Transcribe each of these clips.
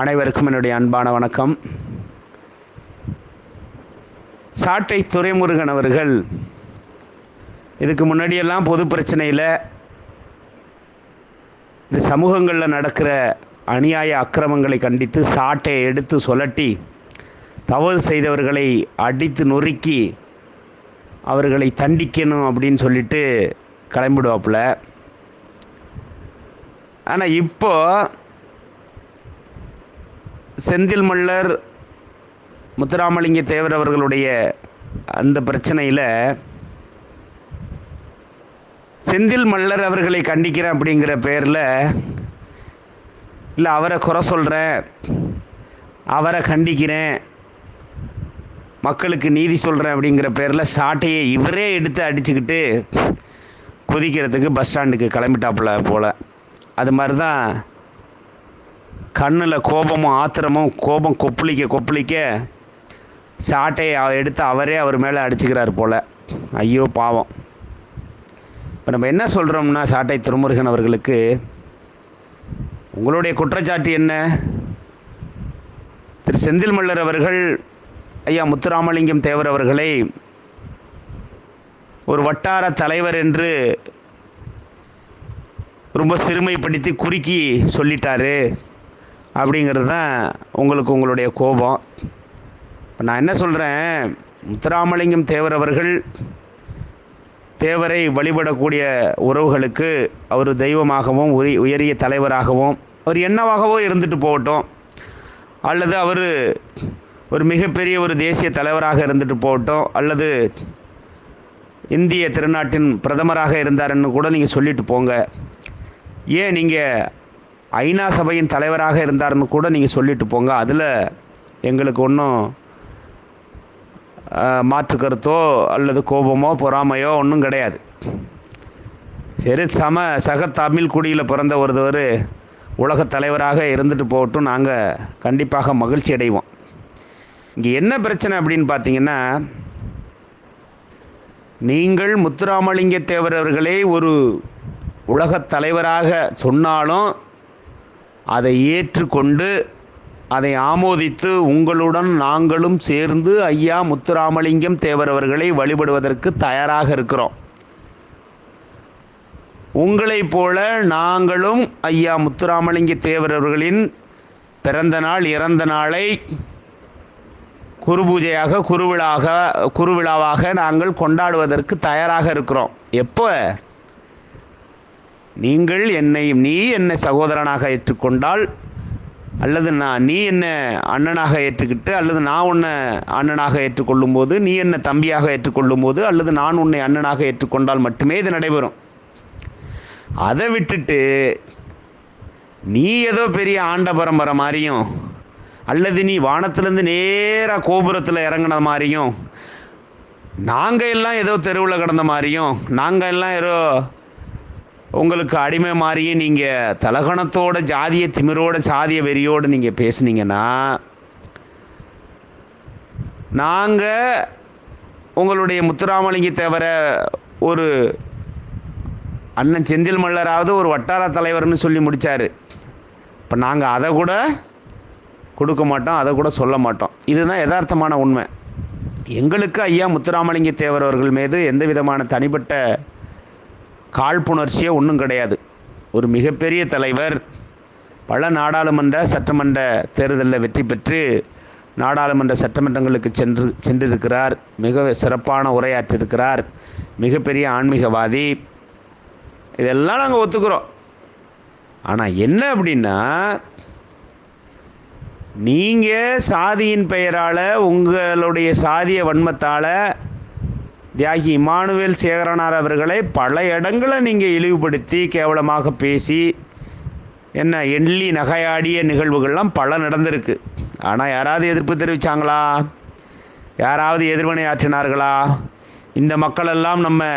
அனைவருக்கும் என்னுடைய அன்பான வணக்கம். சாட்டை துரைமுருகன் அவர்கள் இதுக்கு முன்னாடியெல்லாம் பொது பிரச்சனையில் இந்த சமூகங்களில் நடக்கிற அநியாய அக்கிரமங்களை கண்டித்து சாட்டையை எடுத்து சுழட்டி தவறு செய்தவர்களை அடித்து நொறுக்கி அவர்களை தண்டிக்கணும் அப்படின்னு சொல்லிட்டு கிளம்பிடுவாப்புல. ஆனால் இப்போ செந்தில் மல்லர் முத்துராமலிங்க தேவர் அவர்களுடைய அந்த பிரச்சனையில் செந்தில் மல்லர் அவர்களை கண்டிக்கிறேன் அப்படிங்கிற பேரில், இல்லை அவரை குறை சொல்கிறேன், அவரை கண்டிக்கிறேன், மக்களுக்கு நீதி சொல்கிறேன் அப்படிங்கிற பேரில் சாட்டையை இவரே எடுத்து அடிச்சுக்கிட்டு குதிக்கிறதுக்கு பஸ் ஸ்டாண்டுக்கு கிளம்பிட்டாப்புல போல். அது மாதிரி தான் கண்ணில் கோபமும் ஆத்திரமும் கோபம் கொப்பளிக்க சாட்டையை எடுத்து அவரே அவர் மேலே அடிச்சுக்கிறார் போல். ஐயோ பாவம். இப்போ நம்ம என்ன சொல்கிறோம்னா, சாட்டை திருமுருகன் அவர்களுக்கு உங்களுடைய குற்றச்சாட்டு என்ன? திரு செந்தில் மல்லர் அவர்கள் ஐயா முத்துராமலிங்கம் தேவர் அவர்களை ஒரு வட்டார தலைவர் என்று ரொம்ப சிறுமைப்படுத்தி குறுக்கி சொல்லிட்டாரு அப்படிங்கிறது தான் உங்களுடைய கோபம். இப்போ நான் என்ன சொல்கிறேன், முத்துராமலிங்கம் தேவர் அவர்கள் தேவரை வழிபடக்கூடிய உறவுகளுக்கு அவர் தெய்வமாகவும் உயரிய தலைவராகவும் அவர் என்னவாகவோ இருந்துட்டு போகட்டும், அல்லது அவர் ஒரு மிகப்பெரிய ஒரு தேசிய தலைவராக இருந்துட்டு போகட்டும், அல்லது இந்திய திருநாட்டின் பிரதமராக இருந்தாருன்னு கூட நீங்கள் சொல்லிட்டு போங்க. ஏன் நீங்கள் ஐநா சபையின் தலைவராக இருந்தாருன்னு கூட நீங்கள் சொல்லிட்டு போங்க. அதில் எங்களுக்கு ஒன்றும் மாற்று கருத்தோ அல்லது கோபமோ பொறாமையோ ஒன்றும் கிடையாது. சரி, சக தமிழ் குடியில் பிறந்த ஒருவர் உலகத் தலைவராக இருந்துட்டு போகட்டும், நாங்கள் கண்டிப்பாக மகிழ்ச்சி அடைவோம். இங்கே என்ன பிரச்சனை அப்படின்னு பார்த்தீங்கன்னா, நீங்கள் முத்துராமலிங்க தேவர் அவர்களே ஒரு உலகத் தலைவராக சொன்னாலும் அதை ஏற்றுக்கொண்டு அதை ஆமோதித்து உங்களுடன் நாங்களும் சேர்ந்து ஐயா முத்துராமலிங்கம் தேவர் அவர்களை வழிபடுவதற்கு தயாராக இருக்கிறோம். உங்களைப் போல நாங்களும் ஐயா முத்துராமலிங்க தேவர் அவர்களின் பிறந்த நாள் இறந்த நாளை குருபூஜையாக குருவிழாவாக நாங்கள் கொண்டாடுவதற்கு தயாராக இருக்கிறோம். எப்போ நீ என்னை சகோதரனாக ஏற்றுக்கொண்டால், அல்லது நீ என்னை அண்ணனாக ஏற்றுக்கிட்டு, அல்லது நான் உன்னை அண்ணனாக ஏற்றுக்கொள்ளும் போது, நீ என்னை தம்பியாக ஏற்றுக்கொள்ளும் போது, அல்லது நான் உன்னை அண்ணனாக ஏற்றுக்கொண்டால் மட்டுமே இது நடைபெறும். அதை விட்டுட்டு நீ ஏதோ பெரிய ஆண்ட பரம்பரை மாதிரியும், அல்லது நீ வானத்திலேருந்து நேராக கோபுரத்தில் இறங்கின மாதிரியும், நாங்கள் எல்லாம் ஏதோ தெருவில் கிடந்த மாதிரியும், நாங்கள் எல்லாம் ஏதோ உங்களுக்கு அடிமை மாதிரியே நீங்கள் தலகணத்தோட ஜாதிய திமிரோட சாதிய வெறியோடு நீங்கள் பேசுனீங்கன்னா, நாங்கள் உங்களுடைய முத்துராமலிங்க தேவரை ஒரு அண்ணன் செந்தில் மல்லராவது ஒரு வட்டார தலைவர்னு சொல்லி முடித்தார். இப்போ நாங்கள் அதை கூட கொடுக்க மாட்டோம், அதை கூட சொல்ல மாட்டோம். இதுதான் யதார்த்தமான உண்மை. எங்களுக்கு ஐயா முத்துராமலிங்க தேவர் அவர்கள் மீது எந்த விதமான தனிப்பட்ட காழ்ப்புணர்ச்சியே ஒன்றும் கிடையாது. ஒரு மிகப்பெரிய தலைவர், பல நாடாளுமன்ற சட்டமன்ற தேர்தலில் வெற்றி பெற்று நாடாளுமன்ற சட்டமன்றங்களுக்கு சென்றிருக்கிறார். மிக சிறப்பான உரையாற்றிருக்கிறார். மிகப்பெரிய ஆன்மீகவாதி. இதெல்லாம் நாங்கள் ஒத்துக்கிறோம். ஆனால் என்ன அப்படின்னா, நீங்கள் சாதியின் பெயரால், உங்களுடைய சாதிய வன்மத்தால் தியாகி இமானுவேல் சேகரனார் அவர்களை பல இடங்களை நீங்கள் இழிவுபடுத்தி கேவலமாக பேசி எள்ளி நகையாடிய நிகழ்வுகள்லாம் பல நடந்திருக்கு. ஆனால் யாராவது எதிர்ப்பு தெரிவித்தாங்களா? யாராவது எதிர்வினை ஆற்றினார்களா? இந்த மக்களெல்லாம் நம்ம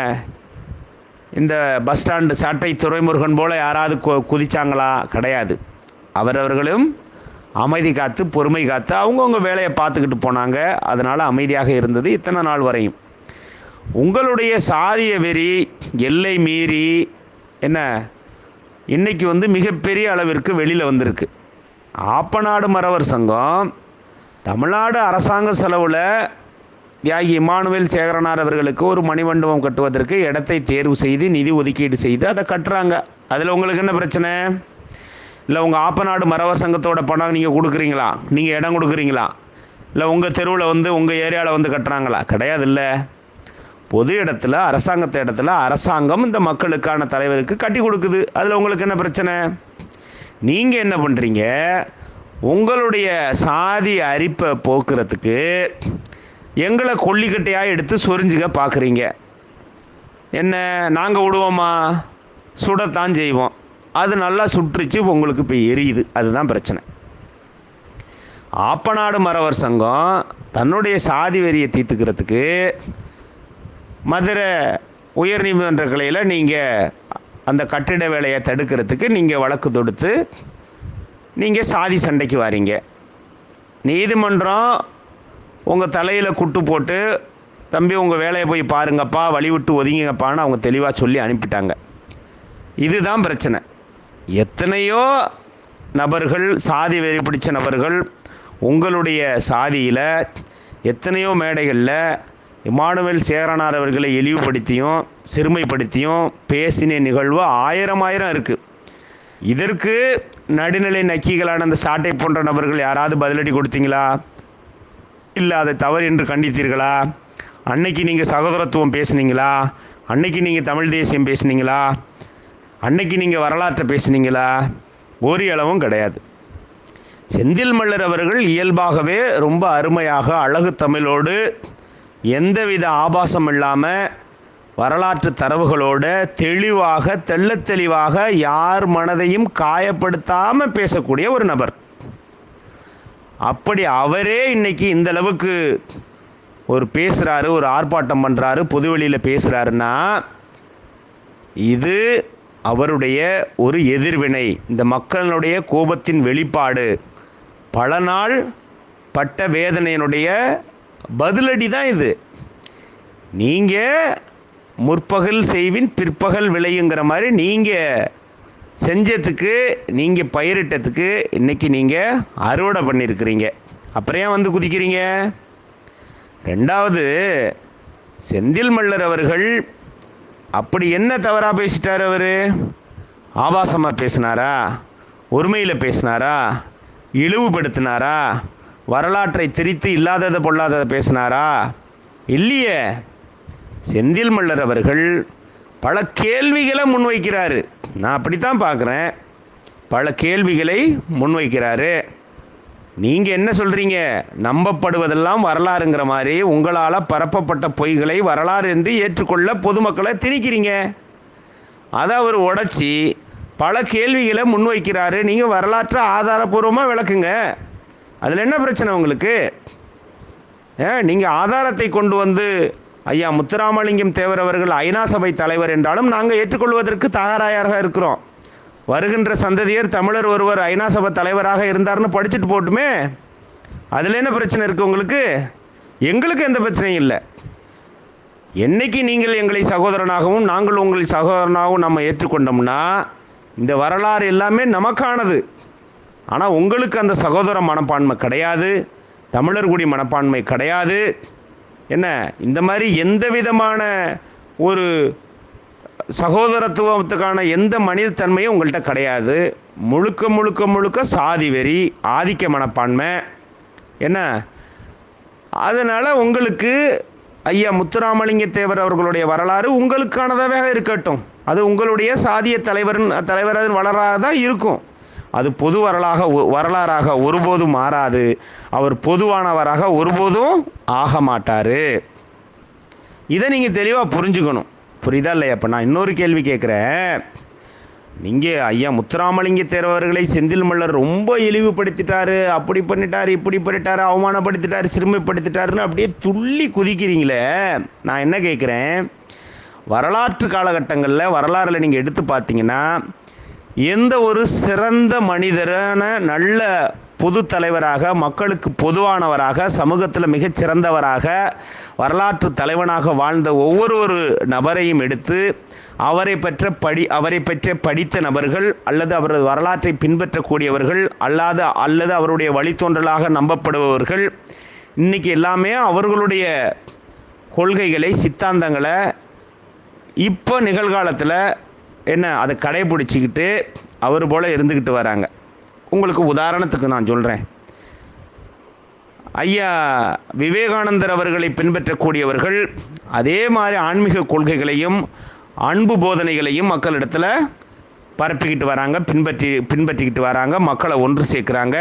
இந்த பஸ் ஸ்டாண்டு சாட்டை துரைமுருகன் போல் யாராவது குதிச்சாங்களா? கிடையாது. அவரவர்களும் அமைதி காத்து பொறுமை காத்து அவங்கவுங்க வேலையை பார்த்துக்கிட்டு போனாங்க. அதனால் அமைதியாக இருந்தது இத்தனை நாள் வரையும். உங்களுடைய சாதிய வெறி எல்லை மீறி இன்னைக்கு மிகப்பெரிய அளவிற்கு வெளியில் வந்திருக்கு. ஆப்பநாடு மறவர் சங்கம் தமிழ்நாடு அரசாங்க செலவில் தியாகி இமானுவேல் சேகரனார் அவர்களுக்கு ஒரு மணிமண்டபம் கட்டுவதற்கு இடத்தை தேர்வு செய்து நிதி ஒதுக்கீடு செய்து அதை கட்டுறாங்க. அதில் உங்களுக்கு என்ன பிரச்சனை? இல்லை உங்கள் ஆப்பநாடு மறவர் சங்கத்தோட பணம் நீங்கள் கொடுக்குறீங்களா? நீங்கள் இடம் கொடுக்குறீங்களா? இல்லை உங்கள் தெருவில் வந்து உங்கள் ஏரியாவில் வந்து கட்டுறாங்களா? கிடையாது. இல்லை, பொது இடத்துல அரசாங்கம் இந்த மக்களுக்கான தலைவருக்கு கட்டி கொடுக்குது. அதில் உங்களுக்கு என்ன பிரச்சனை? நீங்கள் என்ன பண்ணுறீங்க? உங்களுடைய சாதி அரிப்பை போக்குறதுக்கு எங்களை கொல்லிக்கட்டையாக எடுத்து சொரிஞ்சுக்க பார்க்குறீங்க. என்ன, நாங்கள் விடுவோமா? சுடத்தான் செய்வோம். அது நல்லா சுற்றுச்சு, உங்களுக்கு இப்போ எரியுது. அதுதான் பிரச்சனை. ஆப்பநாடு மறவர் சங்கம் தன்னுடைய சாதி வெறியை தீர்த்துக்கிறதுக்கு மதுரை உயர்நீதிமன்ற கிளையில் நீங்கள் அந்த கட்டிட வேலையை தடுக்கிறதுக்கு நீங்கள் வழக்கு தொடுத்து நீங்கள் சாதி சண்டைக்கு வாரீங்க. நீதிமன்றம் உங்கள் தலையில் குட்டு போட்டு, தம்பி உங்கள் வேலையை போய் பாருங்கப்பா, வழி விட்டு ஒதுங்கிங்கப்பான்னு அவங்க தெளிவாக சொல்லி அனுப்பிட்டாங்க. இதுதான் பிரச்சனை. எத்தனையோ நபர்கள், சாதி வெறி பிடிச்ச நபர்கள் உங்களுடைய சாதியில் எத்தனையோ மேடைகளில் இமானுவேல் சேகரனார் அவர்களை இழிவுபடுத்தியும் சிறுமைப்படுத்தியும் பேசின நிகழ்வு ஆயிரம் இருக்குது. இதற்கு நடுநிலை நக்கிகளான அந்த சாட்டை போன்ற நபர்கள் யாராவது பதிலடி கொடுத்தீங்களா? இல்லை அதை தவறு என்று கண்டித்தீர்களா? அன்னைக்கு நீங்கள் சகோதரத்துவம் பேசுனீங்களா? அன்னைக்கு நீங்கள் தமிழ் தேசியம் பேசுனீங்களா? அன்னைக்கு நீங்கள் வரலாற்றை பேசுனீங்களா? ஒரு அளவும் கிடையாது. செந்தில் மல்லர் அவர்கள் இயல்பாகவே ரொம்ப அருமையாக அழகு தமிழோடு எந்தவித ஆபாசம் இல்லாமல் வரலாற்று தரவுகளோடு தெளிவாக தெள்ளத்தெளிவாக யார் மனதையும் காயப்படுத்தாமல் பேசக்கூடிய ஒரு நபர். அப்படி அவரே இன்னைக்கு இந்த அளவுக்கு ஒரு பேசுகிறாரு, ஒரு ஆர்ப்பாட்டம் பண்ணுறாரு, பொதுவெளியில் பேசுகிறாருன்னா இது அவருடைய ஒரு எதிர்வினை, இந்த மக்களுடைய கோபத்தின் வெளிப்பாடு, பல நாள் பட்ட வேதனையினுடைய பதிலடி தான் இது. நீங்கள் முற்பகல் செய்வின் பிற்பகல் விளையுங்கிற மாதிரி நீங்கள் செஞ்சதுக்கு, நீங்கள் பயிரிட்டதுக்கு இன்றைக்கி நீங்கள் அறுவடை பண்ணியிருக்கிறீங்க. அப்புறம் ஏன் வந்து குதிக்கிறீங்க? ரெண்டாவது, செந்தில் மல்லர் அவர்கள் அப்படி என்ன தவறாக பேசிட்டார்? அவர் ஆபாசமாக பேசினாரா? ஒருமையில் பேசினாரா? இழிவுபடுத்தினாரா? வரலாற்றை திரித்து இல்லாததை பொல்லாததை பேசினாரா? இல்லையே. செந்தில் மல்லர் அவர்கள் பல கேள்விகளை முன்வைக்கிறாரு. நான் அப்படித்தான் பார்க்குறேன். பல கேள்விகளை முன்வைக்கிறாரு. நீங்கள் என்ன சொல்கிறீங்க? நம்பப்படுவதெல்லாம் வரலாறுங்கிற மாதிரி உங்களால் பரப்பப்பட்ட பொய்களை வரலாறு என்று ஏற்றுக்கொள்ள பொதுமக்களை திணிக்கிறீங்க. அதை அவர் உடைச்சி பல கேள்விகளை முன்வைக்கிறாரு. நீங்கள் வரலாற்றை ஆதாரபூர்வமாக விளக்குங்க. அதில் என்ன பிரச்சனை உங்களுக்கு? நீங்கள் ஆதாரத்தை கொண்டு வந்து ஐயா முத்துராமலிங்கம் தேவர் அவர்கள் ஐநா சபை தலைவர் என்றாலும் நாங்கள் ஏற்றுக்கொள்வதற்கு தயாராக இருக்கிறோம். வருகின்ற சந்ததியர் தமிழர் ஒருவர் ஐநா சபை தலைவராக இருந்தார்னு படிச்சுட்டு போட்டுமே. அதில் என்ன பிரச்சனை இருக்குது உங்களுக்கு? எங்களுக்கு எந்த பிரச்சனையும் இல்லை. என்னைக்கு நீங்கள் எங்களை சகோதரனாகவும் நாங்கள் உங்களை சகோதரனாகவும் நம்ம ஏற்றுக்கொண்டோம்னா இந்த வரலாறு எல்லாமே நமக்கானது. ஆனால் உங்களுக்கு அந்த சகோதர மனப்பான்மை கிடையாது, தமிழர் குடி மனப்பான்மை கிடையாது. என்ன, இந்த மாதிரி எந்த விதமான ஒரு சகோதரத்துவத்துக்கான எந்த மனிதத்தன்மையும் உங்கள்கிட்ட கிடையாது. முழுக்க முழுக்க முழுக்க சாதி வெறி, ஆதிக்க மனப்பான்மை. என்ன, அதனால் உங்களுக்கு ஐயா முத்துராமலிங்க தேவர் அவர்களுடைய வரலாறு உங்களுக்கானதாகவே இருக்கட்டும். அது உங்களுடைய சாதிய தலைவரின் வரலாறாக தான் இருக்கும். அது பொது வரலாறாக ஒருபோதும் மாறாது. அவர் பொதுவானவராக ஒருபோதும் ஆக மாட்டார். இதை நீங்கள் தெளிவாக புரிஞ்சுக்கணும். புரியுதா இல்லையா? இப்போ நான் இன்னொரு கேள்வி கேட்குறேன். நீங்கள் ஐயா முத்துராமலிங்க தேவர்களை செந்தில் மல்லர் ரொம்ப இழிவுபடுத்திட்டாரு, அப்படி பண்ணிட்டாரு, இப்படி பண்ணிட்டாரு, அவமானப்படுத்திட்டாரு, சிறுமைப்படுத்திட்டாருன்னு அப்படியே துள்ளி குதிக்கிறீங்களே. நான் என்ன கேட்குறேன், வரலாற்று காலகட்டங்களில் வரலாறில் நீங்கள் எடுத்து பார்த்தீங்கன்னா எந்த ஒரு சிறந்த மனிதரான நல்ல பொது தலைவராக, மக்களுக்கு பொதுவானவராக, சமூகத்தில் மிகச்சிறந்தவராக, வரலாற்று தலைவனாக வாழ்ந்த ஒவ்வொரு நபரையும் எடுத்து அவரை பற்றி படித்த நபர்கள் அல்லது அவரது வரலாற்றை பின்பற்றக்கூடியவர்கள் அல்லது அவருடைய வழித்தோன்றலாக நம்பப்படுபவர்கள் இன்றைக்கி எல்லாமே அவர்களுடைய கொள்கைகளை, சித்தாந்தங்களை இப்போ நிகழ்காலத்தில் அதை கடைபிடிச்சிக்கிட்டு அவர் போல் இருந்துக்கிட்டு வராங்க. உங்களுக்கு உதாரணத்துக்கு நான் சொல்கிறேன். ஐயா விவேகானந்தர் அவர்களை பின்பற்றக்கூடியவர்கள் அதே மாதிரி ஆன்மீக கொள்கைகளையும் அன்பு போதனைகளையும் மக்களிடத்தில் பரப்பிக்கிட்டு வராங்க, பின்பற்றிக்கிட்டு வராங்க, மக்களை ஒன்று சேர்க்குறாங்க,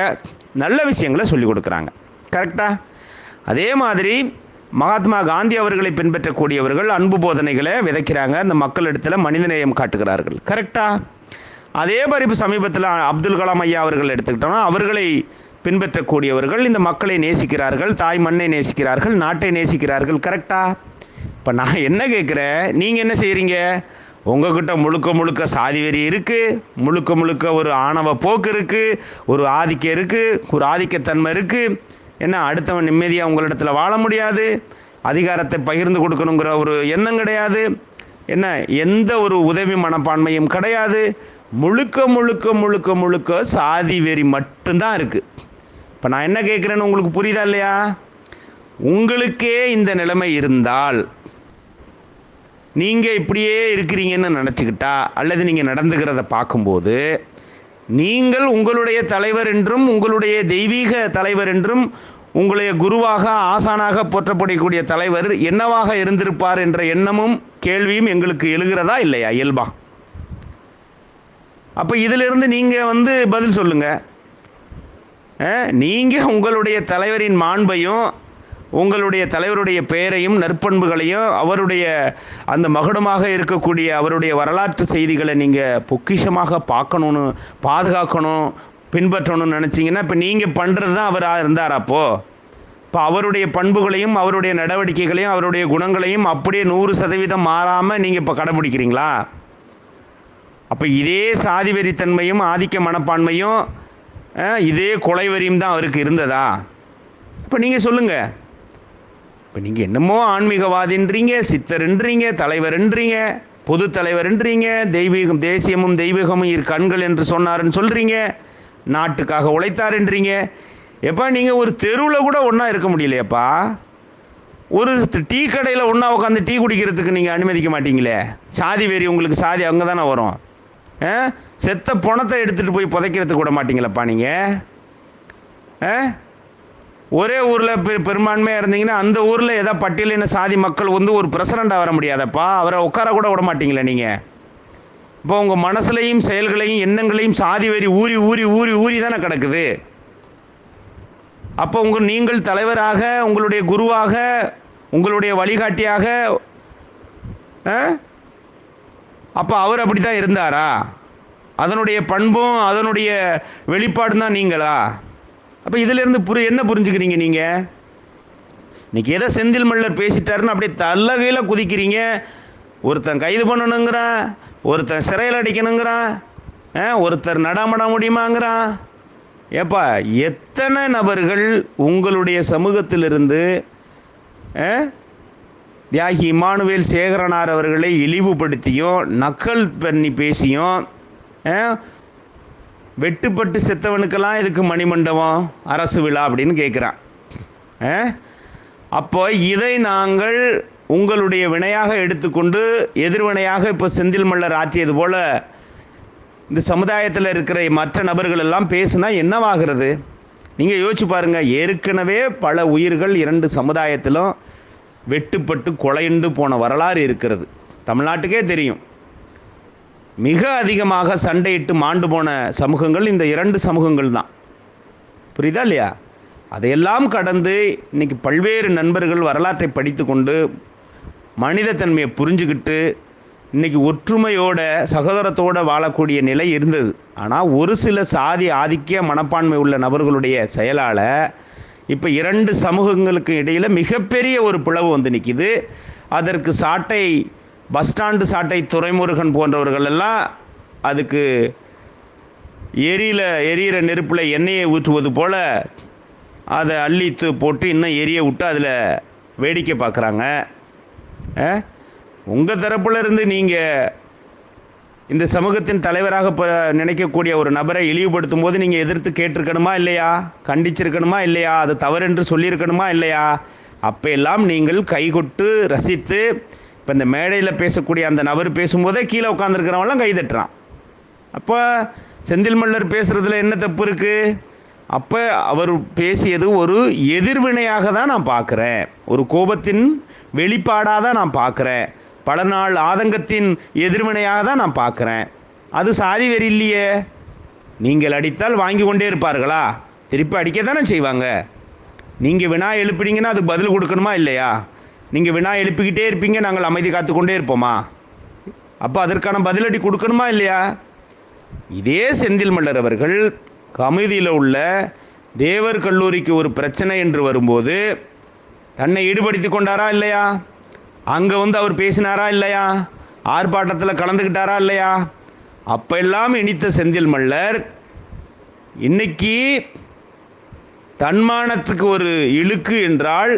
நல்ல விஷயங்களை சொல்லிக் கொடுக்குறாங்க. கரெக்டா? அதே மாதிரி மகாத்மா காந்தி அவர்களை பின்பற்றக்கூடியவர்கள் அன்பு போதனைகளை விதைக்கிறாங்க, அந்த மக்களிடத்தில் மனிதநேயம் காட்டுகிறார்கள். கரெக்டா? அதே மாதிரி இப்போ சமீபத்தில் அப்துல் கலாம் ஐயா அவர்கள் எடுத்துக்கிட்டோம்னா அவர்களை பின்பற்றக்கூடியவர்கள் இந்த மக்களை நேசிக்கிறார்கள், தாய் மண்ணை நேசிக்கிறார்கள், நாட்டை நேசிக்கிறார்கள். கரெக்டா? இப்போ நான் என்ன கேட்குறேன், நீங்கள் என்ன செய்கிறீங்க? உங்ககிட்ட முழுக்க சாதி வெறி இருக்குது, முழுக்க ஒரு ஆணவ போக்கு இருக்குது, ஒரு ஆதிக்கம் இருக்குது, ஒரு ஆதிக்கத்தன்மை இருக்குது. அடுத்தவன் நிம்மதியாக உங்களிடத்தில் வாழ முடியாது, அதிகாரத்தை பகிர்ந்து கொடுக்கணுங்கிற ஒரு எண்ணம் கிடையாது, எந்த ஒரு உதவி மனப்பான்மையும் கிடையாது, முழுக்க சாதி வெறி மட்டும்தான் இருக்குது. இப்போ நான் என்ன கேட்குறேன்னு உங்களுக்கு புரியுதா இல்லையா? உங்களுக்கே இந்த நிலைமை இருந்தால் நீங்கள் இப்படியே இருக்கிறீங்கன்னு நினச்சிக்கிட்டா அல்லது நீங்கள் நடந்துக்கிறத பார்க்கும்போது நீங்கள் உங்களுடைய தலைவர் என்றும் உங்களுடைய தெய்வீக தலைவர் என்றும் உங்களுடைய குருவாக ஆசானாக போற்றப்படக்கூடிய தலைவர் என்னவாக இருந்திருப்பார் என்ற எண்ணமும் கேள்வியும் எங்களுக்கு எழுகிறதா இல்லையா? இயல்பா. அப்போ இதிலிருந்து நீங்கள் பதில் சொல்லுங்கள். நீங்கள் உங்களுடைய தலைவரின் மாண்பையும் உங்களுடைய தலைவருடைய பெயரையும் நற்பண்புகளையும் அவருடைய அந்த மகுடமாக இருக்கக்கூடிய அவருடைய வரலாற்று செய்திகளை நீங்கள் பொக்கிஷமாக பார்க்கணுன்னு, பாதுகாக்கணும், பின்பற்றணும்னு நினச்சிங்கன்னா இப்போ நீங்கள் பண்ணுறது தான் அவராக இருந்தார். இப்போ அவருடைய பண்புகளையும் அவருடைய நடவடிக்கைகளையும் அவருடைய குணங்களையும் அப்படியே 100% மாறாமல் நீங்கள் இப்போ கடைபிடிக்கிறீங்களா? அப்போ இதே சாதி வெறித்தன்மையும் ஆதிக்க மனப்பான்மையும் இதே கொலைவரியும் தான் அவருக்கு இருந்ததா? இப்போ நீங்கள் சொல்லுங்கள். இப்போ நீங்கள் என்னமோ ஆன்மீகவாதின்றீங்க, சித்தர்ன்றீங்க, தலைவர்ன்றீங்க, பொது தலைவர்ன்றீங்க, தெய்வீகம் தேசியமும் தெய்வீகமும் இரு கண்கள் என்று சொன்னாருன்னு சொல்கிறீங்க, நாட்டுக்காக உழைத்தாருன்றீங்க. எப்பா நீங்கள் ஒரு தெருவில் கூட ஒன்றா இருக்க முடியலையப்பா. ஒரு டீ கடையில் ஒன்றா உட்காந்து டீ குடிக்கிறதுக்கு நீங்கள் அனுமதிக்க மாட்டீங்களே. சாதி வெறி உங்களுக்கு சாதி அங்கே தானே வரும். செத்த பணத்தை எடுத்துகிட்டு போய் புதைக்கிறதுக்கு விட மாட்டீங்களப்பா நீங்கள். ஒரே ஊரில் பெரும்பான்மையாக இருந்தீங்கன்னா அந்த ஊரில் ஏதாவது பட்டியலின சாதி மக்கள் ஒரு பிரசிடண்டாக வர முடியாதப்பா, அவரை உட்கார கூட விட மாட்டீங்களே நீங்கள். இப்போ உங்கள் மனசுலையும் செயல்களையும் எண்ணங்களையும் சாதி வெறி ஊறி ஊறி ஊறி ஊறி தானே கிடக்குது. அப்போ நீங்கள் தலைவராக, உங்களுடைய குருவாக, உங்களுடைய வழிகாட்டியாக, அப்போ அவர் அப்படி தான் இருந்தாரா? அதனுடைய பண்பும் அதனுடைய வெளிப்பாடும் தான் நீங்களா? அப்போ இதிலேருந்து என்ன புரிஞ்சுக்கிறீங்க நீங்கள்? இன்றைக்கி எதை செந்தில் மல்லர் பேசிட்டாருன்னு அப்படியே தள்ளகையில் குதிக்கிறீங்க. ஒருத்தன் கைது பண்ணணுங்கிறான், ஒருத்தன் சிறையில் அடிக்கணுங்கிறான், ஒருத்தர் நடாமட முடியுமாங்கிறான். ஏப்பா எத்தனை நபர்கள் உங்களுடைய சமூகத்திலிருந்து தியாகி இமானுவேல் சேகரனார் அவர்களை இழிவுபடுத்தியும் நக்கல் பண்ணி பேசியும் வெட்டுப்பட்டு செத்தவனுக்கெல்லாம் இதுக்கு மணிமண்டபம் அரசு விழா அப்படின்னு கேட்குறான். அப்போ இதை நாங்கள் உங்களுடைய வினையாக எடுத்துக்கொண்டு எதிர்வினையாக இப்போ செந்தில் மல்லர் ஆற்றியது போல் இந்த சமுதாயத்தில் இருக்கிற மற்ற நபர்கள் எல்லாம் பேசுனா என்னவாகிறது? நீங்கள் யோசிச்சு பாருங்கள். ஏற்கனவே பல உயிர்கள் 2 சமுதாயத்திலும் வெட்டுப்பட்டு கொலையுண்டு போன வரலாறு இருக்கிறது. தமிழ்நாட்டுக்கே தெரியும். மிக அதிகமாக சண்டையிட்டு மாண்டு போன சமூகங்கள் இந்த 2 சமூகங்கள் தான். புரியுதா இல்லையா? அதையெல்லாம் கடந்து இன்றைக்கி பல்வேறு நண்பர்கள் வரலாற்றை படித்து கொண்டு மனிதத்தன்மையை புரிஞ்சுக்கிட்டு இன்றைக்கி ஒற்றுமையோட சகோதரத்தோடு வாழக்கூடிய நிலை இருந்தது. ஆனால் ஒரு சில சாதி ஆதிக்க மனப்பான்மை உள்ள நபர்களுடைய செயலால் இப்போ 2 சமூகங்களுக்கு இடையில் மிகப்பெரிய ஒரு பிளவு வந்து நிற்கிது. அதற்கு சாட்டை பஸ் ஸ்டாண்டு சாட்டை துரைமுருகன் போன்றவர்கள் எல்லாம் அதுக்கு எரியிற நெருப்பில் எண்ணெயை ஊற்றுவது போல் அதை அள்ளித்து போட்டு இன்னும் எரிய விட்டு அதில் வேடிக்கை பார்க்குறாங்க. உங்கள் தரப்புல இருந்து நீங்கள் இந்த சமூகத்தின் தலைவராக நினைக்கக்கூடிய ஒரு நபரை இழிவுபடுத்தும் போது நீங்கள் எதிர்த்து கேட்டிருக்கணுமா இல்லையா? கண்டிச்சிருக்கணுமா இல்லையா? அது தவறென்று சொல்லியிருக்கணுமா இல்லையா? அப்போ எல்லாம் நீங்கள் கைகொட்டு ரசித்து, இப்போ இந்த மேடையில் பேசக்கூடிய அந்த நபர் பேசும்போதே கீழே உட்காந்துருக்கிறவங்களாம் கை தட்டுறான். அப்போ செந்தில் மல்லர் பேசுகிறதுல என்ன தப்பு இருக்குது? அப்போ அவர் பேசியது ஒரு எதிர்வினையாக தான் நான் பார்க்குறேன், ஒரு கோபத்தின் வெளிப்பாடாக தான் நான் பார்க்குறேன், பல நாள் ஆதங்கத்தின் எதிர்வினையாக தான் நான் பார்க்குறேன். அது சாதி வெறி இல்லையே. நீங்கள் அடித்தால் வாங்கி கொண்டே இருப்பார்களா? திருப்பி அடிக்க தானே செய்வாங்க. நீங்கள் வினா எழுப்பினீங்கன்னா அதுக்கு பதில் கொடுக்கணுமா இல்லையா? நீங்கள் வினா எழுப்பிக்கிட்டே இருப்பீங்க, நாங்கள் அமைதி காத்துக்கொண்டே இருப்போமா? அப்போ அதற்கான பதிலடி கொடுக்கணுமா இல்லையா? இதே செந்தில் மல்லர் அவர்கள் கமுதியில் உள்ள தேவர் கல்லூரிக்கு ஒரு பிரச்சனை என்று வரும்போது தன்னை ஈடுபடுத்தி கொண்டாரா இல்லையா? அங்கே வந்து அவர் பேசினாரா இல்லையா? ஆர்ப்பாட்டத்தில் கலந்துக்கிட்டாரா இல்லையா? அப்போ எல்லாம் இனித்த செந்தில் மல்லர் இன்னைக்கு தன்மானத்துக்கு ஒரு இழுக்கு என்றால்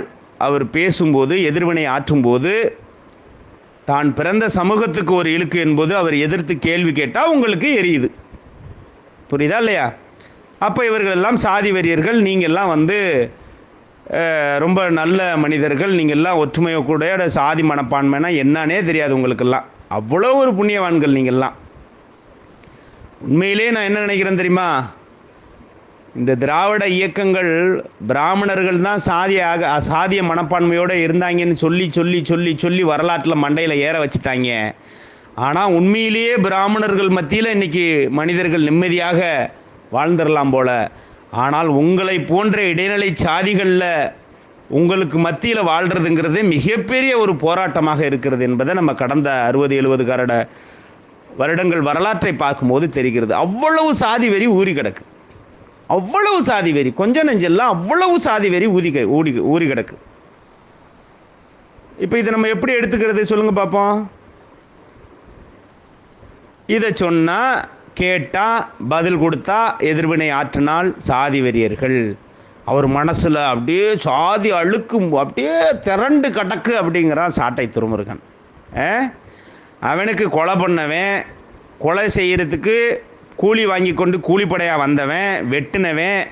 அவர் பேசும்போது, எதிர்வினை ஆற்றும்போது, தான் பிறந்த சமூகத்துக்கு ஒரு இழுக்கு என்பது அவர் எதிர்த்து கேள்வி கேட்டால் உங்களுக்கு எரியுது. புரியுதா இல்லையா? அப்போ இவர்கள் எல்லாம் சாதி வெறியர்கள், நீங்கள்லாம் வந்து ரொம்ப நல்ல மனிதர்கள், நீங்கள்லாம் ஒற்றுமையை கூட சாதி மனப்பான்மைனா என்னன்னே தெரியாது உங்களுக்கெல்லாம். அவ்வளோ ஒரு புண்ணியவான்கள் நீங்கள்லாம். உண்மையிலே நான் என்ன நினைக்கிறேன் தெரியுமா? இந்த திராவிட இயக்கங்கள் பிராமணர்கள் தான் சாதிய மனப்பான்மையோடு இருந்தாங்கன்னு சொல்லி சொல்லி சொல்லி சொல்லி வரலாற்றில் மண்டையில் ஏற வச்சுட்டாங்க. ஆனால் உண்மையிலேயே பிராமணர்கள் மத்தியில் இன்றைக்கி மனிதர்கள் நிம்மதியாக வாழ்ந்துடலாம் போல. ஆனால் உங்களை போன்ற இடைநிலை சாதிகளில் உங்களுக்கு மத்தியில் வாழ்கிறதுங்கிறது மிகப்பெரிய ஒரு போராட்டமாக இருக்கிறது என்பதை நம்ம கடந்த 60-70 வருடங்கள் வரலாற்றை பார்க்கும்போது தெரிகிறது. அவ்வளவு சாதி வெறி ஊறி கிடக்கு, அவ்வளவு சாதி வெறி, கொஞ்சம் நெஞ்செல்லாம் அவ்வளவு சாதி வெறி ஊறி கிடக்கு. இப்போ இதை நம்ம எப்படி எடுத்துக்கிறது சொல்லுங்க பார்ப்போம். இதை சொன்னால், கேட்டால், பதில் கொடுத்தா, எதிர்வினை ஆற்றினால் சாதி வெறியர்கள். அவர் மனசில் அப்படியே சாதி அழுக்கும், அப்படியே திரண்டு கடக்கு அப்படிங்கிறான் சாட்டை துரைமுருகன். அவனுக்கு கொலை பண்ணவன், கொலை செய்கிறதுக்கு கூலி வாங்கி கொண்டு கூலிப்படையாக வந்தவன், வெட்டினவன்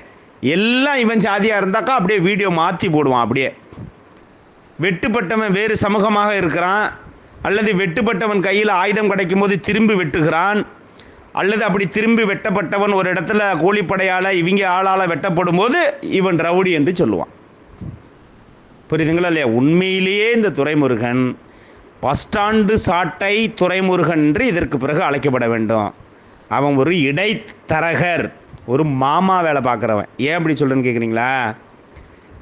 எல்லாம் இவன் சாதியாக இருந்தாக்கா அப்படியே வீடியோ மாற்றி போடுவான். அப்படியே வெட்டுப்பட்டவன் வேறு சமூகமாக இருக்கிறான், அல்லது வெட்டுப்பட்டவன் கையில் ஆயுதம் கிடைக்கும் போது திரும்பி வெட்டுகிறான், அல்லது அப்படி திரும்பி வெட்டப்பட்டவன் ஒரு இடத்துல கூலிப்படையால் இவங்க ஆளால் வெட்டப்படும் போது இவன் ரவுடி என்று சொல்லுவான். புரியுதுங்களா இல்லையா? உண்மையிலேயே இந்த துரைமுருகன் பஸ் ஸ்டாண்டு சாட்டை துரைமுருகன் என்று இதற்கு பிறகு அழைக்கப்பட வேண்டும். அவன் ஒரு இடைத்தரகர், ஒரு மாமா வேலை பார்க்குறவன். ஏன் அப்படி சொல்கிறேன்னு கேட்குறீங்களா?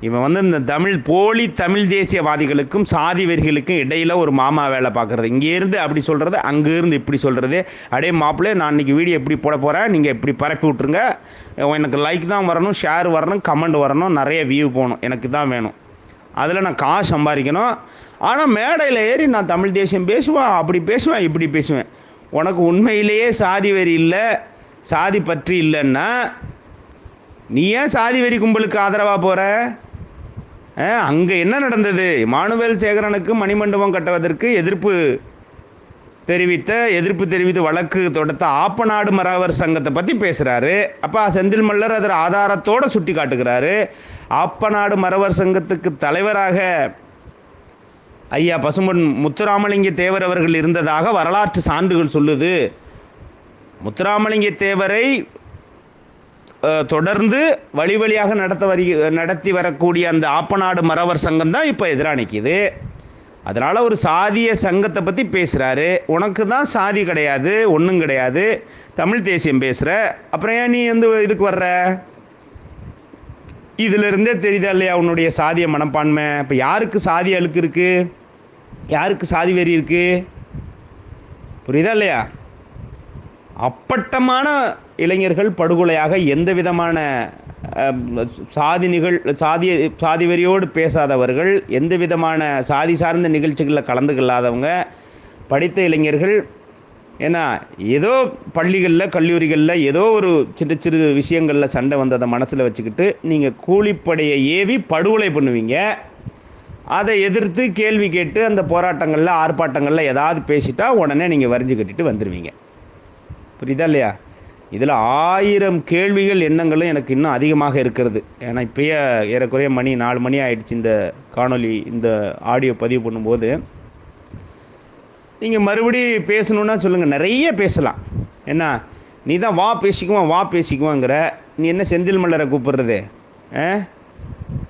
இவன் வந்து இந்த போலி தமிழ் தேசியவாதிகளுக்கும் சாதி வெறிகளுக்கும் இடையில் ஒரு மாமா வேலை பார்க்குறது. இங்கேருந்து அப்படி சொல்கிறது, அங்கேருந்து இப்படி சொல்கிறது. அடே மாப்பிள்ளை, நான் இன்றைக்கி வீடியோ எப்படி போட போகிறேன், நீங்கள் இப்படி பரப்பி விட்ருங்க, எனக்கு லைக் தான் வரணும், ஷேர் வரணும், கமெண்ட் வரணும், நிறைய வியூ போகணும், எனக்கு தான் வேணும், அதில் நான் காசு சம்பாதிக்கணும். ஆனால் மேடையில் ஏறி நான் தமிழ் தேசியம் பேசுவேன், அப்படி பேசுவேன், இப்படி பேசுவேன். உனக்கு உண்மையிலேயே சாதி வெறி இல்லை, சாதி பற்றி இல்லைன்னா நீ ஏன் சாதி வெறி கும்பலுக்கு ஆதரவாக போகிற? அங்கே என்ன நடந்தது? இமானுவேல் சேகரனுக்கு மணிமண்டபம் கட்டுவதற்கு எதிர்ப்பு தெரிவித்து வழக்கு தொடுத்த ஆப்பநாடு மறவர் சங்கத்தை பற்றி பேசுகிறாரு. அப்போ செந்தில் மல்லர் அதில் ஆதாரத்தோடு சுட்டி காட்டுகிறாரு. ஆப்பநாடு மறவர் சங்கத்துக்கு தலைவராக ஐயா பசும்பொன் முத்துராமலிங்க தேவர் அவர்கள் இருந்ததாக வரலாற்று சான்றுகள் சொல்லுது. முத்துராமலிங்க தேவரை தொடர்ந்து வழியாக நடத்தி வரக்கூடிய அந்த ஆப்பநாடு மறவர் சங்கம் தான் இப்போ எதிராக நிற்கிது. அதனால் ஒரு சாதிய சங்கத்தை பற்றி பேசுகிறாரு. உனக்கு தான் சாதி கிடையாது, ஒன்றும் கிடையாது, தமிழ் தேசியம் பேசுகிற, அப்புறம் ஏன் நீ வந்து இதுக்கு வர்ற? இதிலிருந்தே தெரியுதா இல்லையா உன்னுடைய சாதிய மனப்பான்மை? இப்போ யாருக்கு சாதி அழுக்கு இருக்குது, யாருக்கு சாதி வெறி இருக்குது? புரியுதா இல்லையா? அப்பட்டமான இளைஞர்கள் படுகொலையாக எந்த விதமான சாதி வெறியோடு பேசாதவர்கள், எந்த விதமான சாதி சார்ந்த நிகழ்ச்சிகளில் கலந்து கொள்ளாதவங்க, படித்த இளைஞர்கள் ஏன்னா ஏதோ பள்ளிகளில் கல்லூரிகளில் ஏதோ ஒரு சிறு சிறு விஷயங்களில் சண்டை வந்ததை மனசில் வச்சுக்கிட்டு நீங்கள் கூலிப்படையை ஏவி படுகொலை பண்ணுவீங்க. அதை எதிர்த்து கேள்வி கேட்டு அந்த போராட்டங்களில் ஆர்ப்பாட்டங்களில் ஏதாவது பேசிட்டா உடனே நீங்கள் வரிஞ்சு கட்டிட்டு வந்துடுவீங்க. புரியுதா இல்லையா? இதில் 1000 கேள்விகள் எண்ணங்களும் எனக்கு இன்னும் அதிகமாக இருக்கிறது. ஏன்னா இப்போயே ஏறக்குறைய மணி 4 மணி ஆயிடுச்சு. இந்த காணொலி இந்த ஆடியோ பதிவு பண்ணும்போது நீங்கள் மறுபடி பேசணுன்னா சொல்லுங்கள், நிறைய பேசலாம். என்ன நீ தான் வா பேசிக்குவோங்கிற, நீ என்ன செந்தில் மலரை கூப்பிடுறது?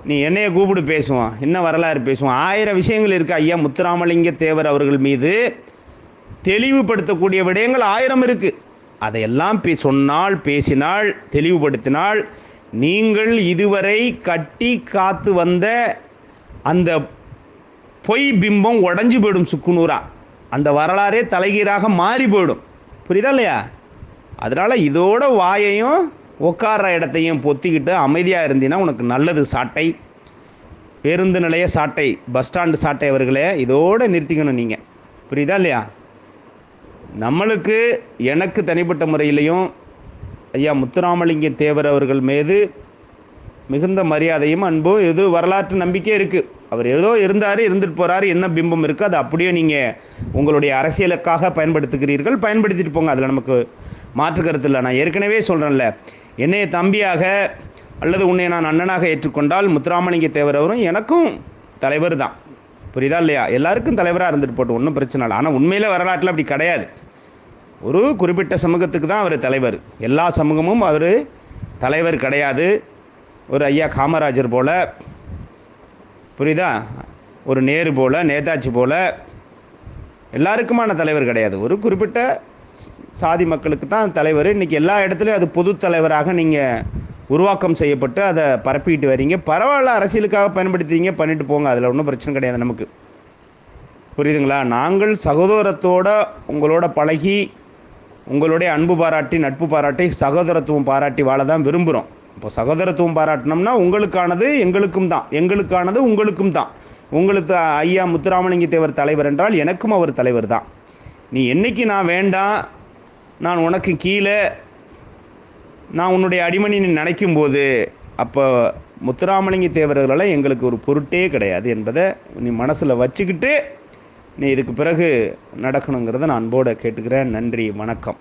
நீ என்னைய கூப்பிடு பேசுவோம், என்ன வரலாறு பேசுவோம். 1000 விஷயங்கள் இருக்குது. ஐயா முத்துராமலிங்க தேவர் அவர்கள் மீது தெளிவுபடுத்தக்கூடிய விடயங்கள் 1000 இருக்குது. அதையெல்லாம் சொன்னால், பேசினால், தெளிவுபடுத்தினால் நீங்கள் இதுவரை கட்டி காத்து வந்த அந்த பொய் பிம்பம் உடஞ்சி போயிடும். சுக்குநூறா அந்த வரலாறே தலைகீழாக மாறி போயிடும். புரியுதா இல்லையா? அதனால் இதோட வாயையும் உட்கார்ற இடத்தையும் பொத்திக்கிட்டு அமைதியாக இருந்தீங்கன்னா உனக்கு நல்லது. சாட்டை பேருந்து நிலைய சாட்டை, பஸ் ஸ்டாண்டு சாட்டை அவர்களே, இதோடு நிறுத்திக்கணும் நீங்கள். புரியுதா இல்லையா? நம்மளுக்கு எனக்கு தனிப்பட்ட முறையிலையும் ஐயா முத்துராமலிங்க தேவர் அவர்கள் மீது மிகுந்த மரியாதையும் அன்பும் இது வரலாற்று நம்பிக்கை இருக்குது. அவர் ஏதோ இருந்தார், இருந்துட்டு போகிறாரு, என்ன பிம்பம் இருக்குது அது அப்படியே நீங்கள் உங்களுடைய அரசியலுக்காக பயன்படுத்துகிறீர்கள், பயன்படுத்திட்டு போங்க. அதில் நமக்கு மாற்று கருத்து இல்லை. நான் ஏற்கனவே சொல்கிறேன்ல, என்னைய தம்பியாக அல்லது உன்னை நான் அண்ணனாக ஏற்றுக்கொண்டால் முத்துராமலிங்க தேவர் அவரும் எனக்கும் தலைவர் தான். புரியுதா இல்லையா? எல்லாருக்கும் தலைவராக இருந்துட்டு போட்டு ஒன்றும் பிரச்சனை இல்லை. ஆனால் உண்மையில் வரலாற்றில் அப்படி கிடையாது. ஒரு குறிப்பிட்ட சமூகத்துக்கு தான் அவர் தலைவர். எல்லா சமூகமும் அவர் தலைவர் கிடையாது. ஒரு ஐயா காமராஜர் போல், புரியுதா, ஒரு நேரு போல், நேதாஜி போல் எல்லாருக்குமான தலைவர் கிடையாது. ஒரு குறிப்பிட்ட சாதி மக்களுக்கு தான் தலைவர். இன்றைக்கி எல்லா இடத்துலையும் அது பொது தலைவராக நீங்கள் உருவாக்கம் செய்யப்பட்டு அதை பரப்பிக்கிட்டு வரீங்க. பரவாயில்ல, அரசியலுக்காக பயன்படுத்திங்க, பண்ணிட்டு போங்க, அதில் ஒன்றும் பிரச்சனை கிடையாது நமக்கு. புரியுதுங்களா? நாங்கள் சகோதரத்தோடு உங்களோட பழகி உங்களுடைய அன்பு பாராட்டி நட்பு பாராட்டி சகோதரத்துவம் பாராட்டி வாழ தான் விரும்புகிறோம். இப்போ சகோதரத்துவம் பாராட்டினோம்னா உங்களுக்கானது எங்களுக்கும் தான், எங்களுக்கானது உங்களுக்கும் தான். உங்களுக்கு ஐயா முத்துராமலிங்க தேவர் தலைவர் என்றால் எனக்கும் அவர் தலைவர் தான். நீ என்னைக்கு நான் வேண்டாம், நான் உனக்கு கீழே, நான் உன்னுடைய அடிமணி நினைக்கும் போது, அப்போ முத்துராமலிங்க தேவர்களெல்லாம் எங்களுக்கு ஒரு பொருட்டே கிடையாது என்பதை நீ மனசில் வச்சுக்கிட்டு நீ இதுக்கு பிறகு நடக்கணுங்கிறத நான் அன்போடு கேட்டுக்கிறேன். நன்றி, வணக்கம்.